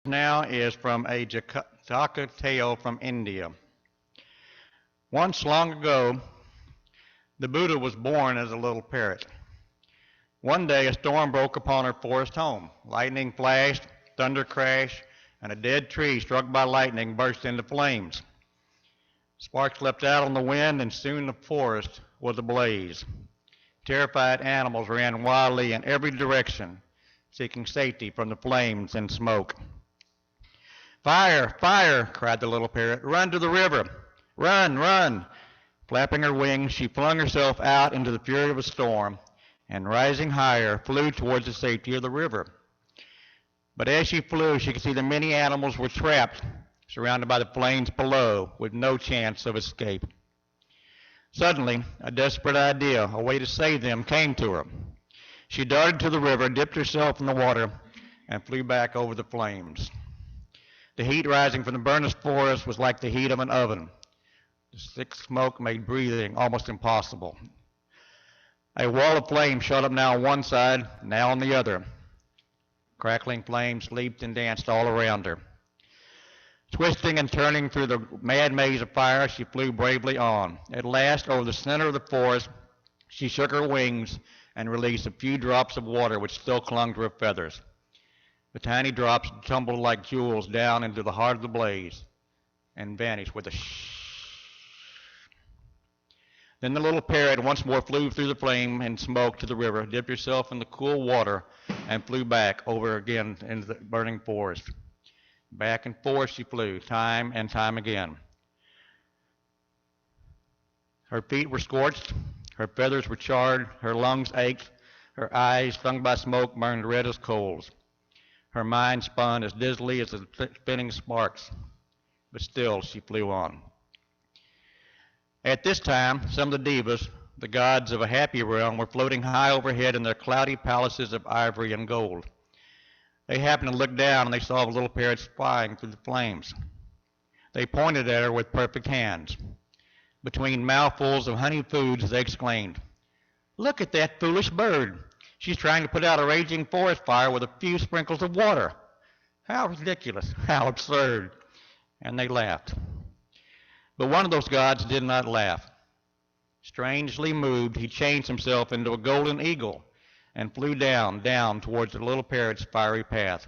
Now is from a Jataka tale from India. Once long ago, the Buddha was born as a little parrot. One day a storm broke upon her forest home. Lightning flashed, thunder crashed, and a dead tree struck by lightning burst into flames. Sparks leapt out on the wind, and soon the forest was ablaze. Terrified animals ran wildly in every direction, seeking safety from the flames and smoke. "Fire! Fire!" cried the little parrot. "Run to the river! Run! Run!" Flapping her wings, she flung herself out into the fury of a storm, and rising higher, flew towards the safety of the river. But as she flew, she could see that many animals were trapped, surrounded by the flames below, with no chance of escape. Suddenly, a desperate idea, a way to save them, came to her. She darted to the river, dipped herself in the water, and flew back over the flames. The heat rising from the burnished forest was like the heat of an oven. The thick smoke made breathing almost impossible. A wall of flame shot up now on one side, now on the other. Crackling flames leaped and danced all around her. Twisting and turning through the mad maze of fire, she flew bravely on. At last, over the center of the forest, she shook her wings and released a few drops of water which still clung to her feathers. The tiny drops tumbled like jewels down into the heart of the blaze and vanished with a shh. Then the little parrot once more flew through the flame and smoke to the river, dipped herself in the cool water, and flew back over again into the burning forest. Back and forth she flew, time and time again. Her feet were scorched, her feathers were charred, her lungs ached, her eyes, stung by smoke, burned red as coals. Her mind spun as dizzily as the spinning sparks, but still she flew on. At this time, some of the devas, the gods of a happy realm, were floating high overhead in their cloudy palaces of ivory and gold. They happened to look down, and they saw the little parrots flying through the flames. They pointed at her with perfect hands. Between mouthfuls of honey foods, they exclaimed, "Look at that foolish bird. She's trying to put out a raging forest fire with a few sprinkles of water. How ridiculous, how absurd." And they laughed. But one of those gods did not laugh. Strangely moved, he changed himself into a golden eagle and flew down towards the little parrot's fiery path.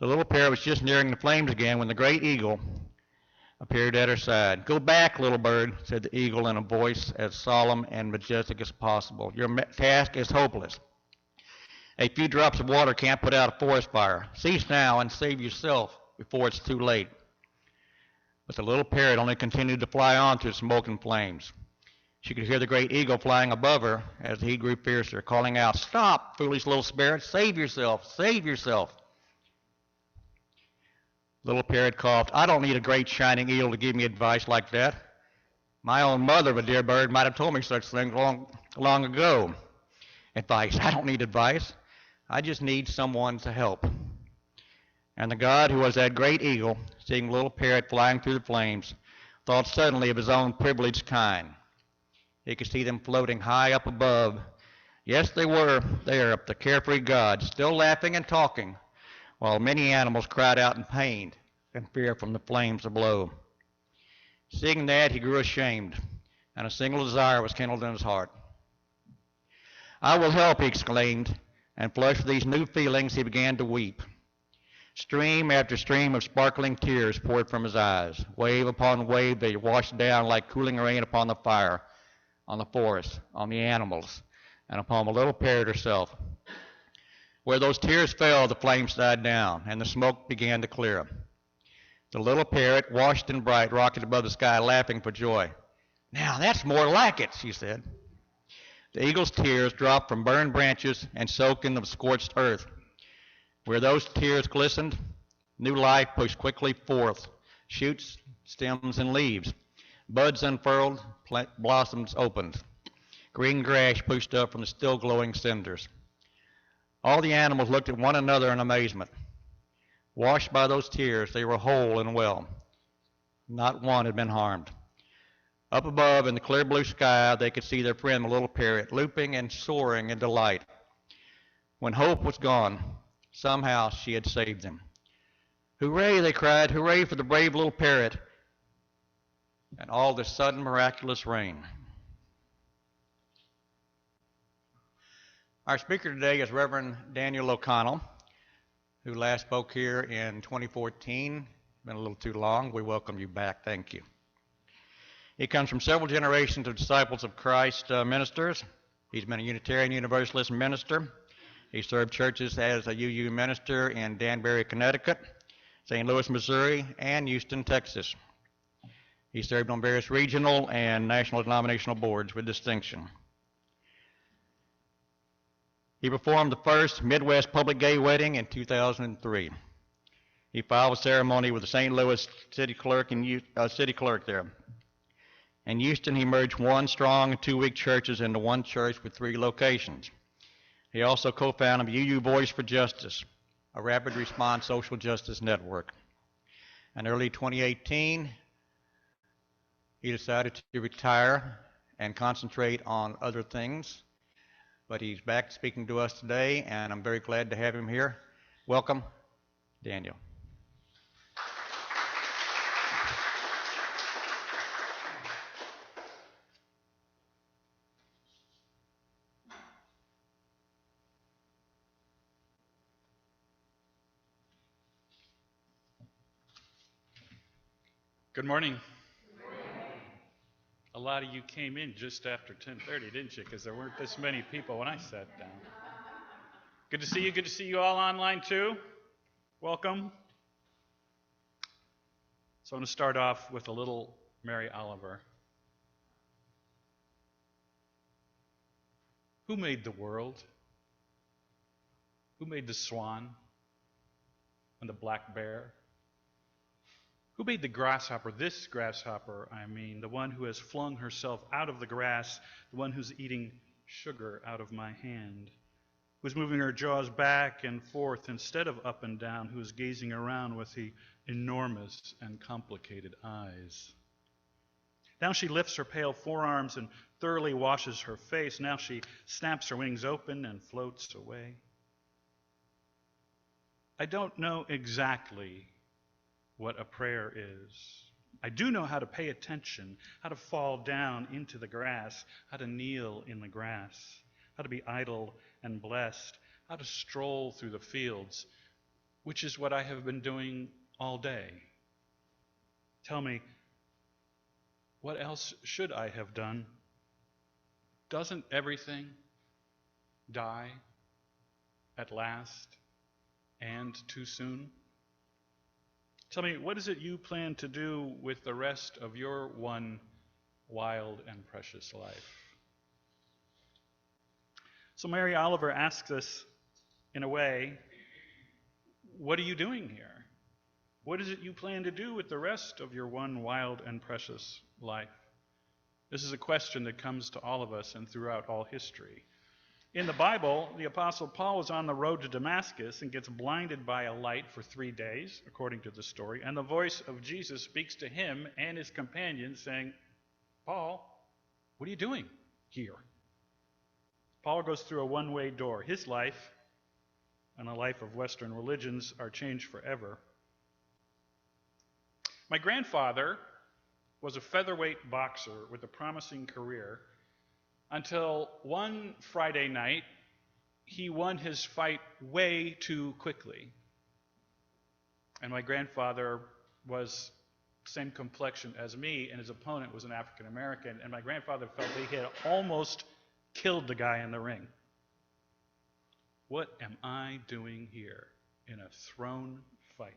The little parrot was just nearing the flames again when the great eagle appeared at her side. "Go back, little bird," said the eagle in a voice as solemn and majestic as possible. "Your task is hopeless. A few drops of water can't put out a forest fire. Cease now and save yourself before it's too late." But the little parrot only continued to fly on through the smoke and flames. She could hear the great eagle flying above her as the heat grew fiercer, calling out, "Stop, foolish little spirit, save yourself, save yourself." Little parrot coughed. "I don't need a great shining eagle to give me advice like that. My own mother, a dear bird, might have told me such things long ago. Advice? I don't need advice. I just need someone to help." And the god who was that great eagle, seeing the little parrot flying through the flames, thought suddenly of his own privileged kind. He could see them floating high up above. Yes, they were there, the carefree gods, still laughing and talking, while many animals cried out in pain and fear from the flames below. Seeing that, he grew ashamed, and a single desire was kindled in his heart. "I will help," he exclaimed, and flushed with these new feelings, he began to weep. Stream after stream of sparkling tears poured from his eyes. Wave upon wave they washed down like cooling rain upon the fire, on the forest, on the animals, and upon the little parrot herself. Where those tears fell, the flames died down, and the smoke began to clear. The little parrot, washed and bright, rocketed above the sky, laughing for joy. "Now that's more like it," she said. The eagle's tears dropped from burned branches and soaked in the scorched earth. Where those tears glistened, new life pushed quickly forth, shoots, stems, and leaves. Buds unfurled, blossoms opened. Green grass pushed up from the still glowing cinders. All the animals looked at one another in amazement. Washed by those tears, they were whole and well. Not one had been harmed. Up above in the clear blue sky, they could see their friend, the little parrot, looping and soaring in delight. When hope was gone, Somehow she had saved them. Hooray, they cried, hooray for the brave little parrot. And all this sudden miraculous rain. Our speaker today is Reverend Daniel O'Connell, who last spoke here in 2014. Been a little too long. We welcome you back. Thank you. He comes from several generations of disciples of Christ ministers. He's been a Unitarian Universalist minister. He served churches as a UU minister in Danbury, Connecticut, St. Louis, Missouri, and Houston, Texas. He served on various regional and national denominational boards with distinction. He performed the first Midwest public gay wedding in 2003. He filed a ceremony with the St. Louis city clerk there. In Houston, he merged one strong and 2 weak churches into one church with 3 locations. He also co-founded UU Voice for Justice, a rapid response social justice network. In early 2018, he decided to retire and concentrate on other things, but he's back speaking to us today, and I'm very glad to have him here. Welcome, Daniel. Good morning. A lot of you came in just after 10:30, didn't you? Because there weren't this many people when I sat down. Good to see you. Good to see you all online too. Welcome. So I'm going to start off with a little Mary Oliver. Who made the world? Who made the swan and the black bear? Who made the grasshopper, this grasshopper, the one who has flung herself out of the grass, the one who's eating sugar out of my hand, who's moving her jaws back and forth instead of up and down, who's gazing around with the enormous and complicated eyes. Now she lifts her pale forearms and thoroughly washes her face. Now she snaps her wings open and floats away. I don't know exactly what a prayer is. I do know how to pay attention, how to fall down into the grass, how to kneel in the grass, how to be idle and blessed, how to stroll through the fields, which is what I have been doing all day. Tell me, what else should I have done? Doesn't everything die at last and too soon? Tell me, what is it you plan to do with the rest of your one wild and precious life? So Mary Oliver asks us, in a way, what are you doing here? What is it you plan to do with the rest of your one wild and precious life? This is a question that comes to all of us and throughout all history. In the Bible, the Apostle Paul is on the road to Damascus and gets blinded by a light for 3 days, according to the story, and the voice of Jesus speaks to him and his companions saying, Paul, what are you doing here? Paul goes through a one-way door. His life and the life of Western religions are changed forever. My grandfather was a featherweight boxer with a promising career until one Friday night, he won his fight way too quickly. And my grandfather was the same complexion as me, and his opponent was an African American, and my grandfather felt he had almost killed the guy in the ring. What am I doing here in a thrown fight?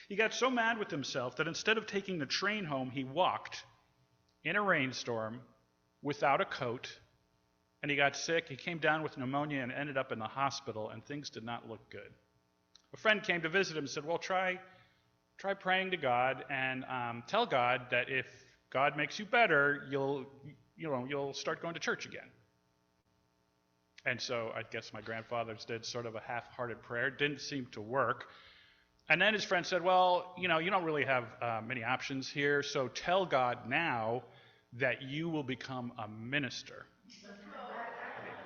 He got so mad with himself that instead of taking the train home, he walked in a rainstorm without a coat, and he got sick. He came down with pneumonia and ended up in the hospital, and things did not look good. A friend came to visit him and said, well, try praying to God and tell God that if God makes you better, you'll start going to church again. And so I guess my grandfather did sort of a half-hearted prayer. It didn't seem to work. And then his friend said, well, you don't really have many options here, so tell God now that you will become a minister.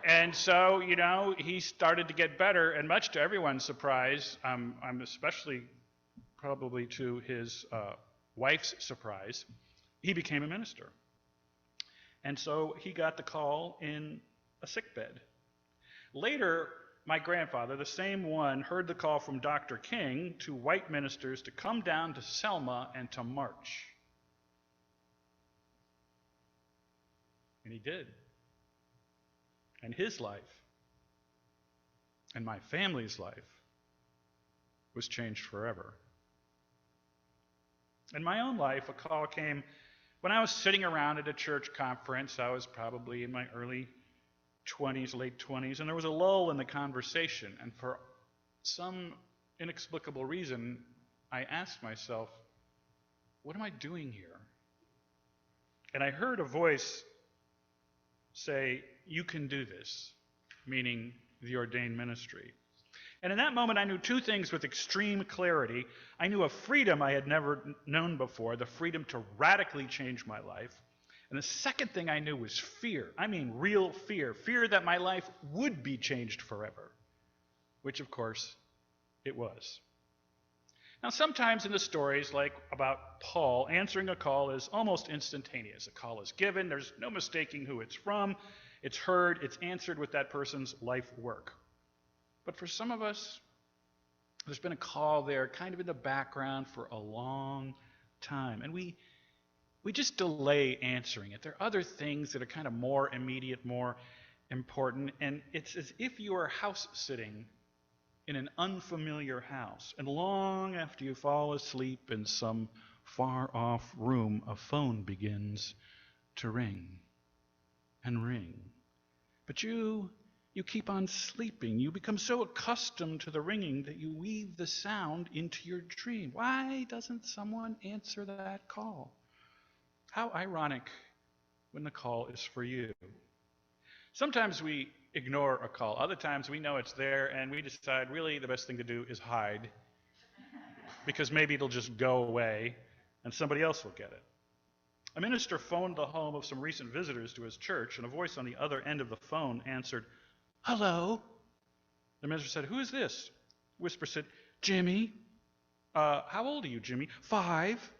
And so, he started to get better, and much to everyone's surprise, I'm especially probably to his wife's surprise, he became a minister. And so he got the call in a sickbed. Later, my grandfather, the same one, heard the call from Dr. King to white ministers to come down to Selma and to march. And he did. And his life and my family's life was changed forever. In my own life, a call came when I was sitting around at a church conference. I was probably in my early 20s, late 20s, and there was a lull in the conversation. And for some inexplicable reason, I asked myself, what am I doing here? And I heard a voice say, you can do this, meaning the ordained ministry. And in that moment, I knew two things with extreme clarity. I knew a freedom I had never known before, the freedom to radically change my life. And the second thing I knew was fear. I mean real fear. Fear that my life would be changed forever, which of course it was. Now sometimes in the stories, like about Paul, answering a call is almost instantaneous. A call is given, there's no mistaking who it's from, it's heard, it's answered with that person's life work. But for some of us, there's been a call there kind of in the background for a long time. And we just delay answering it. There are other things that are kind of more immediate, more important. And it's as if you are house sitting in an unfamiliar house. And long after you fall asleep in some far off room, a phone begins to ring and ring. But you keep on sleeping. You become so accustomed to the ringing that you weave the sound into your dream. Why doesn't someone answer that call? How ironic when the call is for you. Sometimes we ignore a call. Other times we know it's there and we decide really the best thing to do is hide because maybe it'll just go away and somebody else will get it. A minister phoned the home of some recent visitors to his church, and a voice on the other end of the phone answered, "Hello." The minister said, "Who is this?" The whisper said, "Jimmy." How old are you, Jimmy?" 5.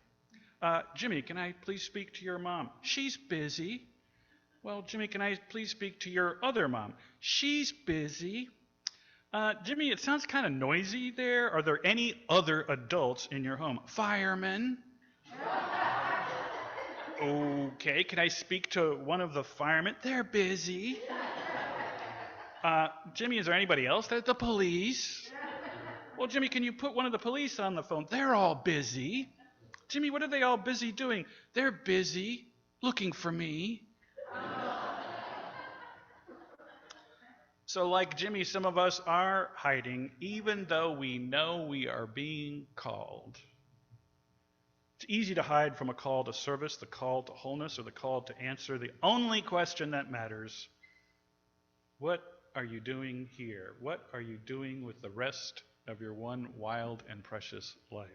"Jimmy, can I please speak to your mom?" "She's busy." "Well, Jimmy, can I please speak to your other mom?" "She's busy." "Jimmy, it sounds kind of noisy there. Are there any other adults in your home?" "Firemen." "Okay, can I speak to one of the firemen?" "They're busy." "Jimmy, is there anybody else?" "The police." "Well, Jimmy, can you put one of the police on the phone?" "They're all busy." "Jimmy, what are they all busy doing?" "They're busy looking for me." So like Jimmy, some of us are hiding, even though we know we are being called. It's easy to hide from a call to service, the call to wholeness, or the call to answer the only question that matters. What are you doing here? What are you doing with the rest of your one wild and precious life?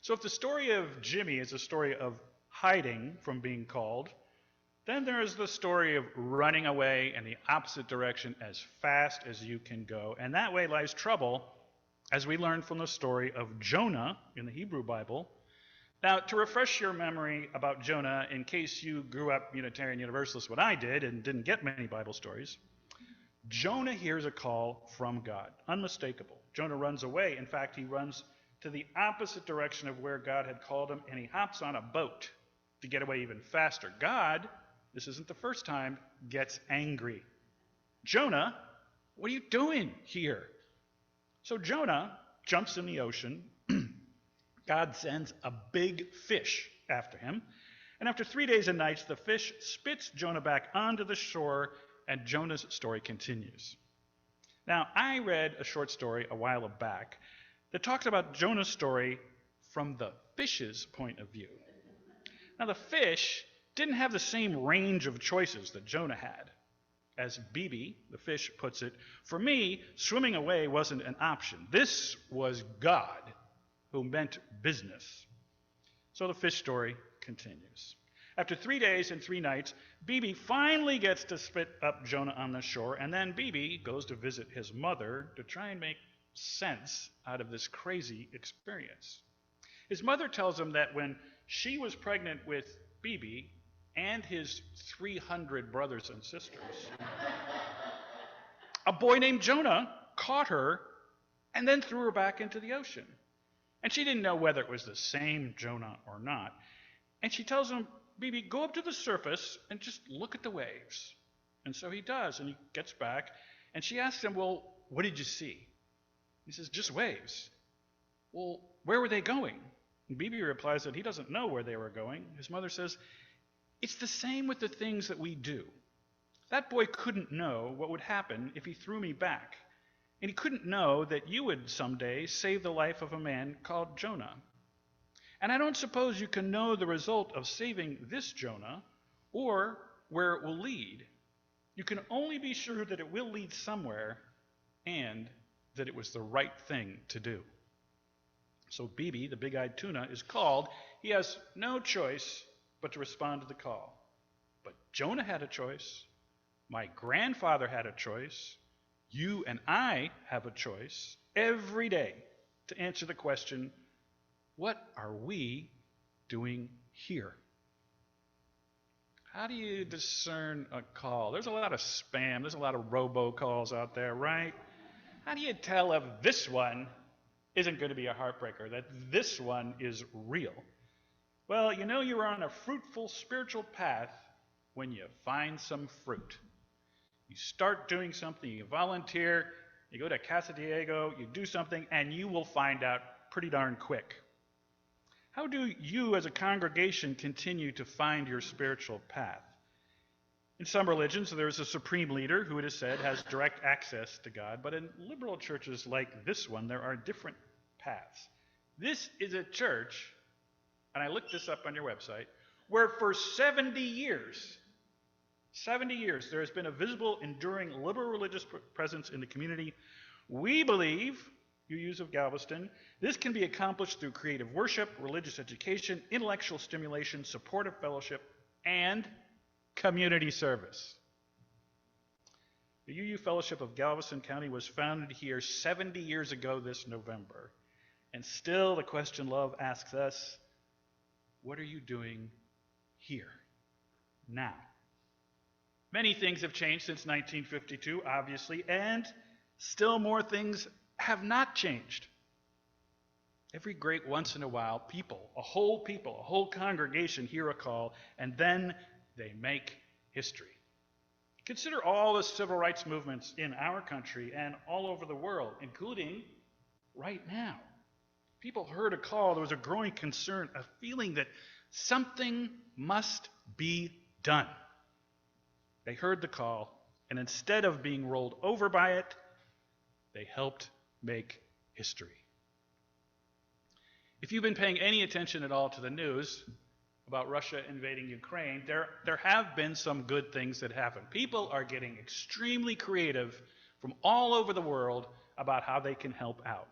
So if the story of Jimmy is a story of hiding from being called, then there is the story of running away in the opposite direction as fast as you can go. And that way lies trouble, as we learn from the story of Jonah in the Hebrew Bible. Now, to refresh your memory about Jonah, in case you grew up Unitarian Universalist, what I did, and didn't get many Bible stories, Jonah hears a call from God, unmistakable. Jonah runs away. In fact, he runs to the opposite direction of where God had called him, and he hops on a boat to get away even faster. God, this isn't the first time, gets angry. "Jonah, what are you doing here?" So Jonah jumps in the ocean. God sends a big fish after him. And after 3 days and nights, the fish spits Jonah back onto the shore, and Jonah's story continues. Now, I read a short story a while back that talks about Jonah's story from the fish's point of view. Now, the fish didn't have the same range of choices that Jonah had. As Bibi, the fish, puts it, "For me, swimming away wasn't an option. This was God who meant business." So the fish story continues. After 3 days and 3 nights, Bibi finally gets to spit up Jonah on the shore, and then Bibi goes to visit his mother to try and make sense out of this crazy experience. His mother tells him that when she was pregnant with Bibi and his 300 brothers and sisters, a boy named Jonah caught her and then threw her back into the ocean. And she didn't know whether it was the same Jonah or not. And she tells him, Bibi, go up to the surface and just look at the waves. And so he does, and he gets back, and she asks him, well, what did you see? He says, just waves. Well, where were they going? And Bibi replies that he doesn't know where they were going. His mother says, it's the same with the things that we do. That boy couldn't know what would happen if he threw me back. And he couldn't know that you would someday save the life of a man called Jonah. And I don't suppose you can know the result of saving this Jonah or where it will lead. You can only be sure that it will lead somewhere and that it was the right thing to do. So Bibi, the big-eyed tuna, is called. He has no choice but to respond to the call. But Jonah had a choice. My grandfather had a choice. You and I have a choice every day to answer the question, what are we doing here? How do you discern a call? There's a lot of spam. There's a lot of robocalls out there, right? How do you tell if this one isn't going to be a heartbreaker, that this one is real? Well, you know you're on a fruitful spiritual path when you find some fruit. You start doing something, you volunteer, you go to Casa Diego, you do something, and you will find out pretty darn quick. How do you as a congregation continue to find your spiritual path? In some religions, there is a supreme leader who it is said has direct access to God, but in liberal churches like this one, there are different paths. This is a church, and I looked this up on your website, where for 70 years, there has been a visible, enduring, liberal religious presence in the community. We believe, UUs of Galveston, this can be accomplished through creative worship, religious education, intellectual stimulation, supportive fellowship, and community service. The UU Fellowship of Galveston County was founded here 70 years ago this November. And still the question love asks us, what are you doing here, now? Many things have changed since 1952, obviously, and still more things have not changed. Every great once in a while, a whole congregation hear a call, and then they make history. Consider all the civil rights movements in our country and all over the world, including right now. People heard a call, there was a growing concern, a feeling that something must be done. They heard the call, and instead of being rolled over by it, they helped make history. If you've been paying any attention at all to the news about Russia invading Ukraine, there have been some good things that happen. People are getting extremely creative from all over the world about how they can help out.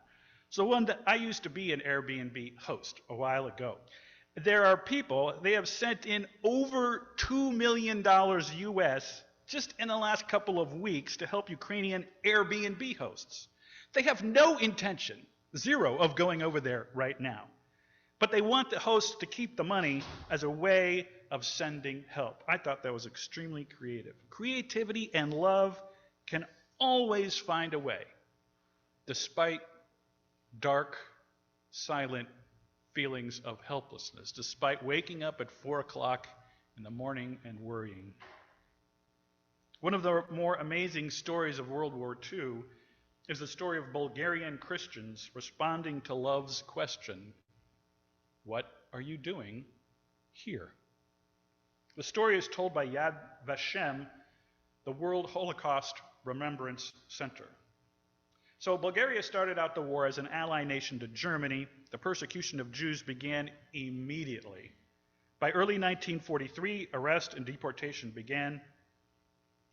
So I used to be an Airbnb host a while ago. There are people, they have sent in over $2 million US just in the last couple of weeks to help Ukrainian Airbnb hosts. They have no intention, zero, of going over there right now. But they want the hosts to keep the money as a way of sending help. I thought that was extremely creative. Creativity and love can always find a way, despite dark, silent feelings of helplessness, despite waking up at 4 o'clock in the morning and worrying. One of the more amazing stories of World War II is the story of Bulgarian Christians responding to love's question, what are you doing here? The story is told by Yad Vashem, the World Holocaust Remembrance Center. So Bulgaria started out the war as an ally nation to Germany. The persecution of Jews began immediately. By early 1943, arrest and deportation began,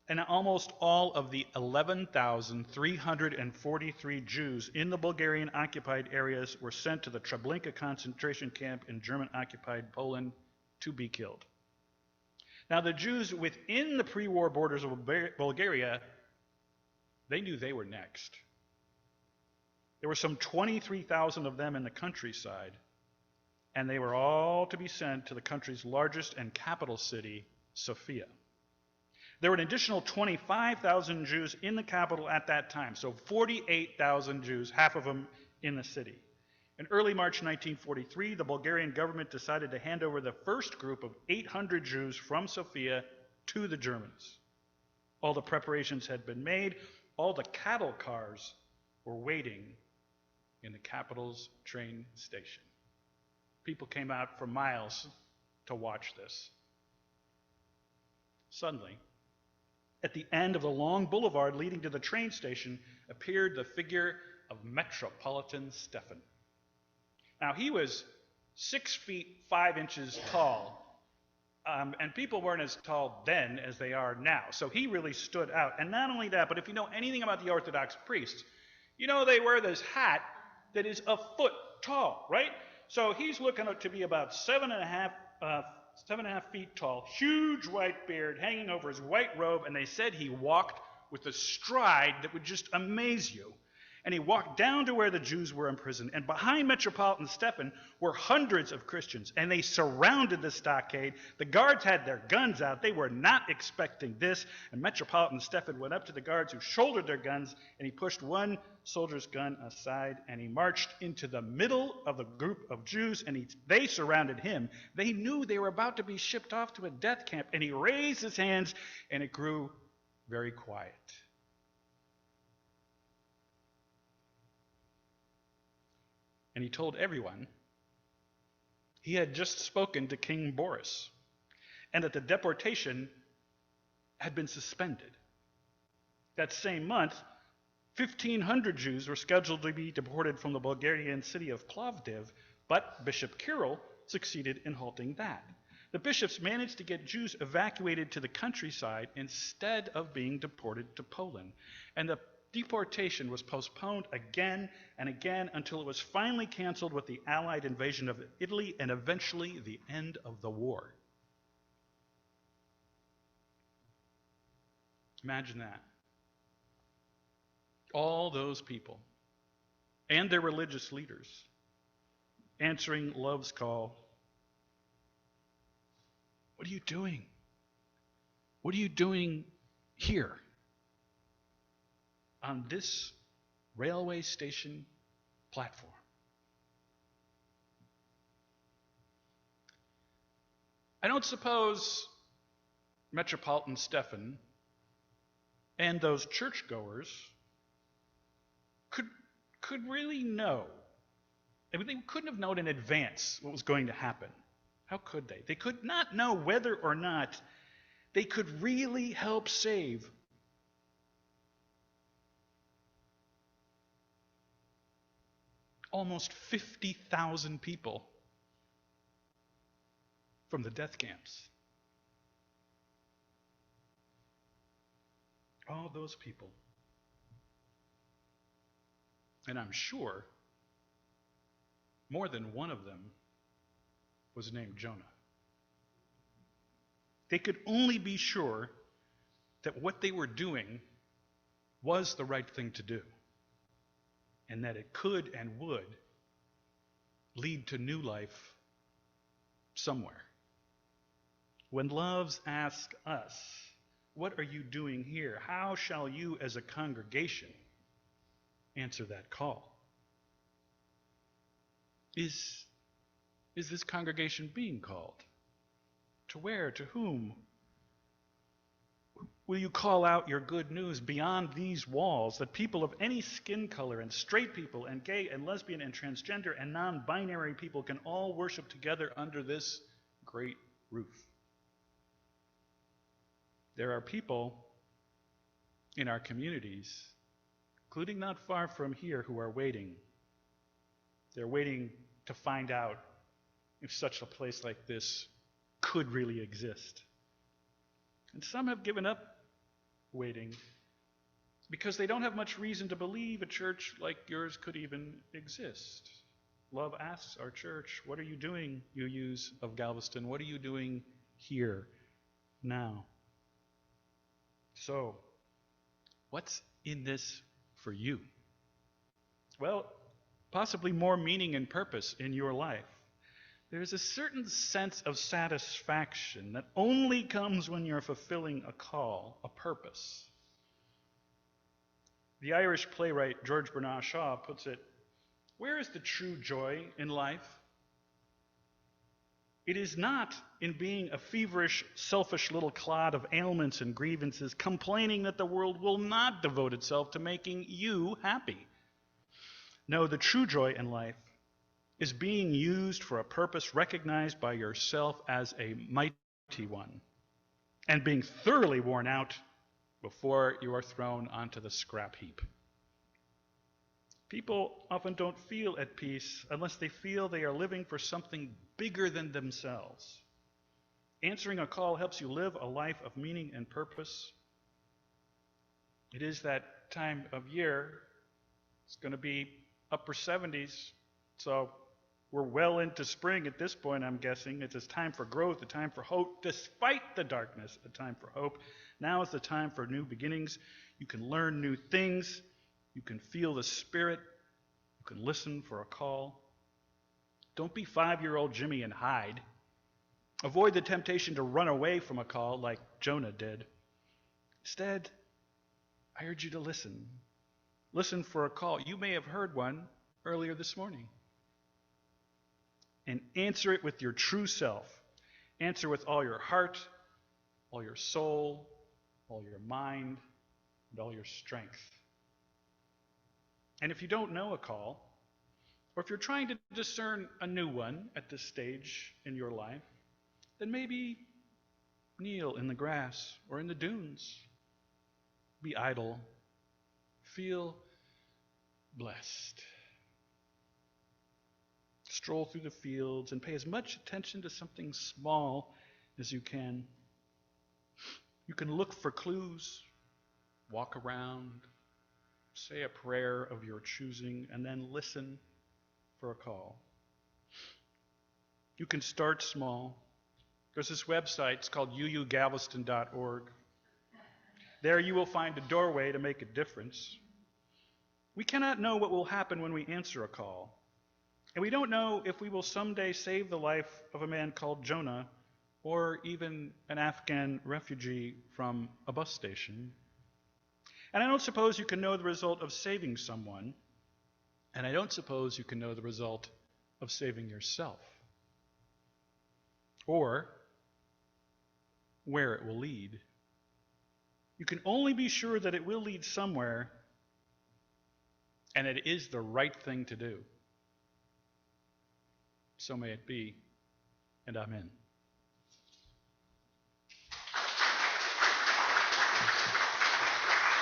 and almost all of the 11,343 Jews in the Bulgarian occupied areas were sent to the Treblinka concentration camp in German-occupied Poland to be killed. Now, the Jews within the pre-war borders of Bulgaria, they knew they were next. There were some 23,000 of them in the countryside, and they were all to be sent to the country's largest and capital city, Sofia. There were an additional 25,000 Jews in the capital at that time, so 48,000 Jews, half of them in the city. In early March 1943, the Bulgarian government decided to hand over the first group of 800 Jews from Sofia to the Germans. All the preparations had been made. All the cattle cars were waiting in the capital's train station. People came out for miles to watch this. Suddenly, at the end of the long boulevard leading to the train station, appeared the figure of Metropolitan Stephen. Now, he was 6 feet 5 inches tall, and people weren't as tall then as they are now, so he really stood out. And not only that, but if you know anything about the Orthodox priests, you know they wear this hat that is a foot tall, right? So he's looking up to be about 7.5 feet tall, huge white beard hanging over his white robe, and they said he walked with a stride that would just amaze you. And he walked down to where the Jews were imprisoned, and behind Metropolitan Stephen were hundreds of Christians, and they surrounded the stockade. The guards had their guns out. They were not expecting this, and Metropolitan Stephen went up to the guards who shouldered their guns, and he pushed one soldier's gun aside, and he marched into the middle of the group of Jews, and they surrounded him. They knew they were about to be shipped off to a death camp, and he raised his hands, and it grew very quiet. And he told everyone he had just spoken to King Boris, and that the deportation had been suspended. That same month, 1,500 Jews were scheduled to be deported from the Bulgarian city of Plovdiv, but Bishop Kirill succeeded in halting that. The bishops managed to get Jews evacuated to the countryside instead of being deported to Poland. And the deportation was postponed again and again until it was finally canceled with the Allied invasion of Italy and eventually the end of the war. Imagine that. All those people and their religious leaders answering love's call. What are you doing? What are you doing here? On this railway station platform. I don't suppose Metropolitan Stephen and those churchgoers could really know. I mean, they couldn't have known in advance what was going to happen. How could they? They could not know whether or not they could really help save almost 50,000 people from the death camps. All those people. And I'm sure more than one of them was named Jonah. They could only be sure that what they were doing was the right thing to do, and that it could and would lead to new life somewhere. When loves ask us, what are you doing here? How shall you as a congregation answer that call? Is this congregation being called? To where? To whom? Will you call out your good news beyond these walls, that people of any skin color, and straight people, and gay, and lesbian, and transgender, and non-binary people can all worship together under this great roof? There are people in our communities, including not far from here, who are waiting. They're waiting to find out if such a place like this could really exist. And some have given up waiting because they don't have much reason to believe a church like yours could even exist. Love asks our church, what are you doing, UUs of Galveston? What are you doing here? now. So, what's in this for you? Well, possibly more meaning and purpose in your life. There's a certain sense of satisfaction that only comes when you're fulfilling a call, a purpose. The Irish playwright George Bernard Shaw puts it, where is the true joy in life? It is not in being a feverish, selfish little clod of ailments and grievances, complaining that the world will not devote itself to making you happy. No, the true joy in life is being used for a purpose recognized by yourself as a mighty one, and being thoroughly worn out before you are thrown onto the scrap heap. People often don't feel at peace unless they feel they are living for something bigger than themselves. Answering a call helps you live a life of meaning and purpose. It is that time of year. It's going to be upper 70s, so we're well into spring at this point, I'm guessing. It's a time for growth, a time for hope, despite the darkness, a time for hope. Now is the time for new beginnings. You can learn new things. You can feel the Spirit. You can listen for a call. Don't be 5-year-old Jimmy and hide. Avoid the temptation to run away from a call like Jonah did. Instead, I urge you to listen. Listen for a call. You may have heard one earlier this morning. And answer it with your true self. Answer with all your heart, all your soul, all your mind, and all your strength. And if you don't know a call, or if you're trying to discern a new one at this stage in your life, then maybe kneel in the grass or in the dunes. Be idle. Feel blessed. Stroll through the fields and pay as much attention to something small as you can. You can look for clues, walk around, say a prayer of your choosing, and then listen for a call. You can start small. There's this website, it's called uugalveston.org. There you will find a doorway to make a difference. We cannot know what will happen when we answer a call. And we don't know if we will someday save the life of a man called Jonah or even an Afghan refugee from a bus station. And I don't suppose you can know the result of saving someone, and I don't suppose you can know the result of saving yourself, or where it will lead. You can only be sure that it will lead somewhere, and it is the right thing to do. So may it be, and amen.